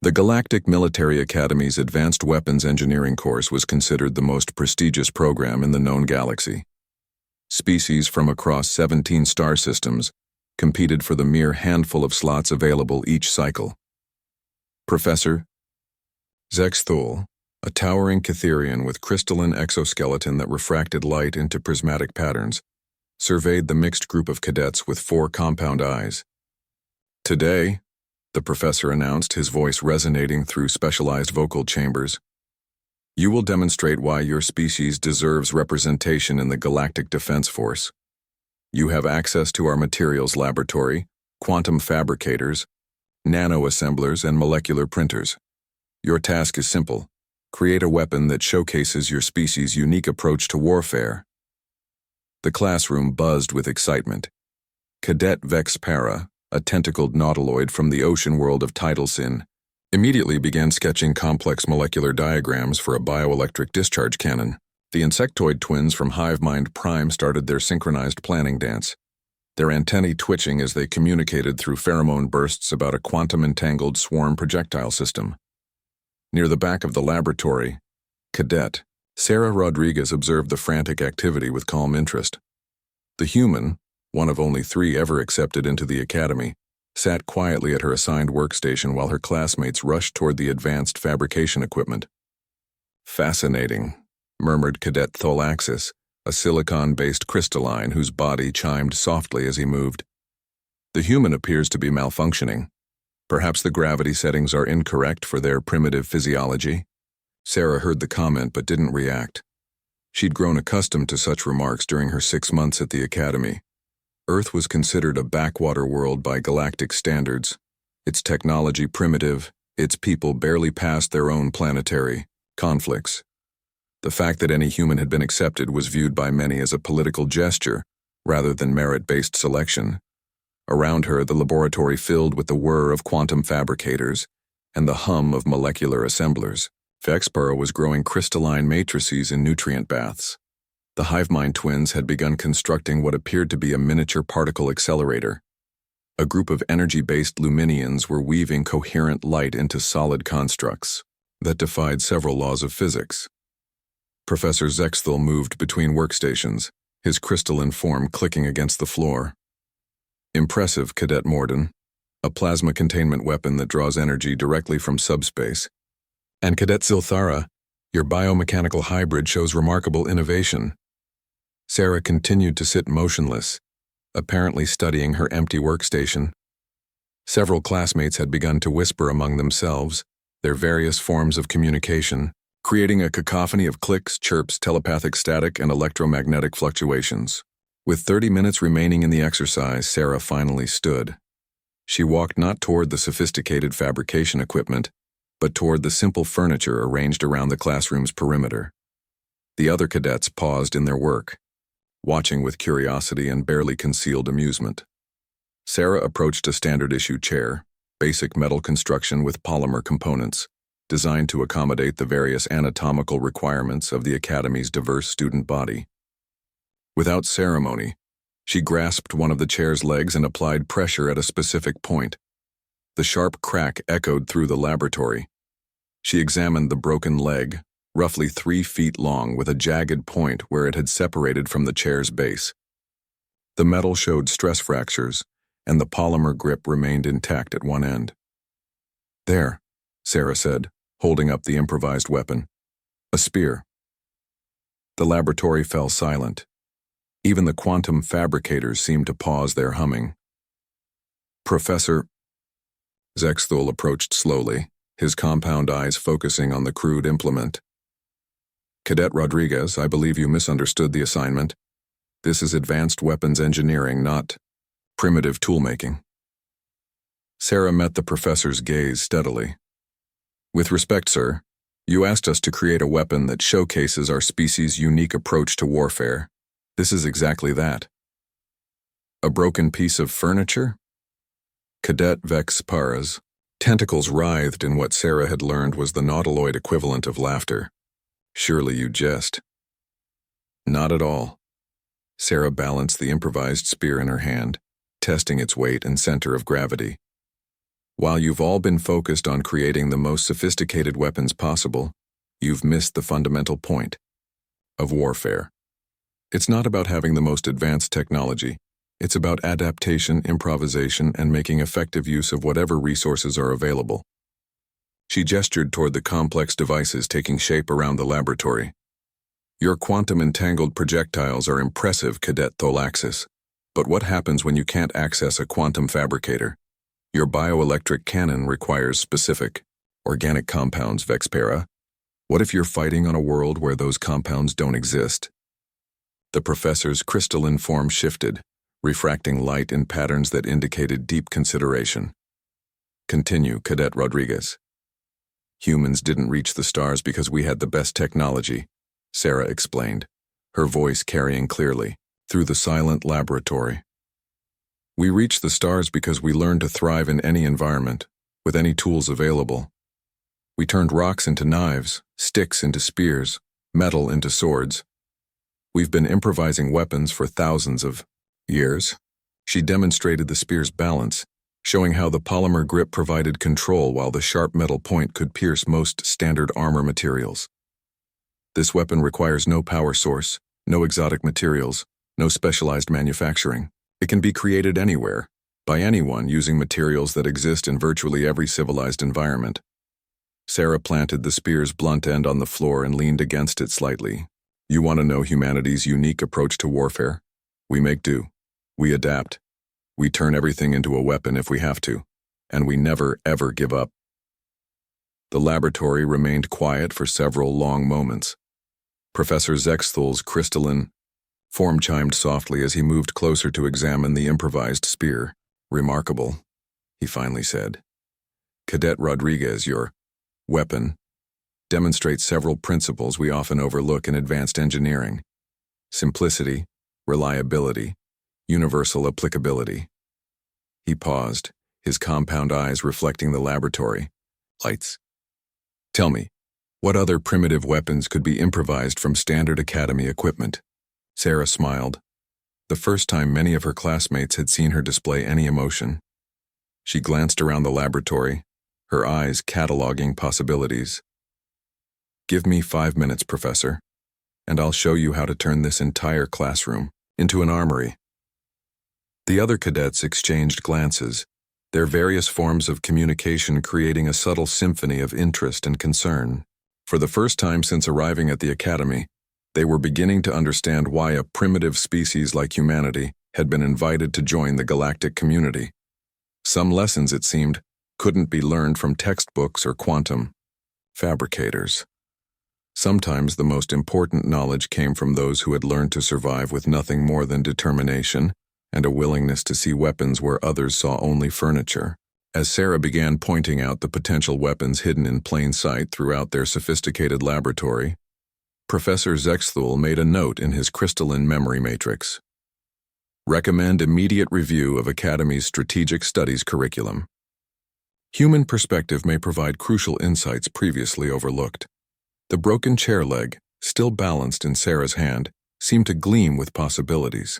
The Galactic Military Academy's Advanced Weapons Engineering course was considered the most prestigious program in the known galaxy. Species from across 17 star systems competed for the mere handful of slots available each cycle. Professor Zexthul, a towering Catherian with crystalline exoskeleton that refracted light into prismatic patterns, surveyed the mixed group of cadets with 4 compound eyes. "Today," the professor announced, his voice resonating through specialized vocal chambers, "you will demonstrate why your species deserves representation in the Galactic Defense Force. You have access to our materials laboratory, quantum fabricators, nano-assemblers, and molecular printers. Your task is simple: create a weapon that showcases your species' unique approach to warfare." The classroom buzzed with excitement. Cadet Vex Para, a tentacled nautiloid from the ocean world of Tidal Sin, immediately began sketching complex molecular diagrams for a bioelectric discharge cannon. The insectoid twins from Hivemind Prime started their synchronized planning dance, their antennae twitching as they communicated through pheromone bursts about a quantum-entangled swarm projectile system. Near the back of the laboratory, Cadet Sarah Rodriguez observed the frantic activity with calm interest. The human, one of only 3 ever accepted into the academy, sat quietly at her assigned workstation while her classmates rushed toward the advanced fabrication equipment. "Fascinating," murmured Cadet Tholaxis, a silicon-based crystalline whose body chimed softly as he moved. "The human appears to be malfunctioning. Perhaps the gravity settings are incorrect for their primitive physiology." Sarah heard the comment but didn't react. She'd grown accustomed to such remarks during her 6 months at the academy. Earth was considered a backwater world by galactic standards, its technology primitive, its people barely past their own planetary conflicts. The fact that any human had been accepted was viewed by many as a political gesture rather than merit-based selection. Around her, the laboratory filled with the whir of quantum fabricators and the hum of molecular assemblers. Vexpura was growing crystalline matrices in nutrient baths. The Hivemind twins had begun constructing what appeared to be a miniature particle accelerator. A group of energy-based luminians were weaving coherent light into solid constructs that defied several laws of physics. Professor Zexthul moved between workstations, his crystalline form clicking against the floor. "Impressive, Cadet Morden. A plasma containment weapon that draws energy directly from subspace. And Cadet Zilthara, your biomechanical hybrid shows remarkable innovation." Sarah continued to sit motionless, apparently studying her empty workstation. Several classmates had begun to whisper among themselves, their various forms of communication, creating a cacophony of clicks, chirps, telepathic static, and electromagnetic fluctuations. With 30 minutes remaining in the exercise, Sarah finally stood. She walked not toward the sophisticated fabrication equipment, but toward the simple furniture arranged around the classroom's perimeter. The other cadets paused in their work, watching with curiosity and barely concealed amusement. Sarah approached a standard-issue chair, basic metal construction with polymer components, designed to accommodate the various anatomical requirements of the Academy's diverse student body. Without ceremony, she grasped one of the chair's legs and applied pressure at a specific point. The sharp crack echoed through the laboratory. She examined the broken leg, roughly 3 feet long, with a jagged point where it had separated from the chair's base. The metal showed stress fractures, and the polymer grip remained intact at one end. "There," Sarah said, holding up the improvised weapon. "A spear." The laboratory fell silent. Even the quantum fabricators seemed to pause their humming. "Professor..." Zexthul approached slowly, his compound eyes focusing on the crude implement. "Cadet Rodriguez, I believe you misunderstood the assignment. This is advanced weapons engineering, not primitive toolmaking." Sarah met the professor's gaze steadily. "With respect, sir, you asked us to create a weapon that showcases our species' unique approach to warfare. This is exactly that." "A broken piece of furniture?" Cadet Vex Para's tentacles writhed in what Sarah had learned was the nautiloid equivalent of laughter. "Surely you jest." "Not at all." Sarah balanced the improvised spear in her hand, testing its weight and center of gravity. While you've all been focused on creating the most sophisticated weapons possible, you've missed the fundamental point of warfare. It's not about having the most advanced technology. It's about adaptation, improvisation, and making effective use of whatever resources are available. She gestured toward the complex devices taking shape around the laboratory. Your quantum-entangled projectiles are impressive, Cadet Tholaxis. But what happens when you can't access a quantum fabricator? Your bioelectric cannon requires specific, organic compounds, Vexpera. What if you're fighting on a world where those compounds don't exist? The professor's crystalline form shifted, refracting light in patterns that indicated deep consideration. Continue, Cadet Rodriguez. Humans didn't reach the stars because we had the best technology, Sarah explained, her voice carrying clearly through the silent laboratory. We reached the stars because we learned to thrive in any environment, with any tools available. We turned rocks into knives, sticks into spears, metal into swords. We've been improvising weapons for thousands of years. She demonstrated the spear's balance, showing how the polymer grip provided control while the sharp metal point could pierce most standard armor materials. This weapon requires no power source, no exotic materials, no specialized manufacturing. It can be created anywhere, by anyone using materials that exist in virtually every civilized environment. Sarah planted the spear's blunt end on the floor and leaned against it slightly. You want to know humanity's unique approach to warfare? We make do. We adapt. We turn everything into a weapon if we have to, and we never, ever give up. The laboratory remained quiet for several long moments. Professor Zexthel's crystalline form chimed softly as he moved closer to examine the improvised spear. Remarkable, he finally said. Cadet Rodriguez, your weapon demonstrates several principles we often overlook in advanced engineering: simplicity, reliability, universal applicability. He paused, his compound eyes reflecting the laboratory. Lights. Tell me, what other primitive weapons could be improvised from standard academy equipment? Sarah smiled, the first time many of her classmates had seen her display any emotion. She glanced around the laboratory, her eyes cataloging possibilities. Give me 5 minutes, Professor, and I'll show you how to turn this entire classroom into an armory. The other cadets exchanged glances, their various forms of communication creating a subtle symphony of interest and concern. For the first time since arriving at the academy, they were beginning to understand why a primitive species like humanity had been invited to join the galactic community. Some lessons, it seemed, couldn't be learned from textbooks or quantum fabricators. Sometimes the most important knowledge came from those who had learned to survive with nothing more than determination and a willingness to see weapons where others saw only furniture. As Sarah began pointing out the potential weapons hidden in plain sight throughout their sophisticated laboratory, Professor Zexthul made a note in his crystalline memory matrix. Recommend immediate review of Academy's Strategic Studies curriculum. Human perspective may provide crucial insights previously overlooked. The broken chair leg, still balanced in Sarah's hand, seemed to gleam with possibilities.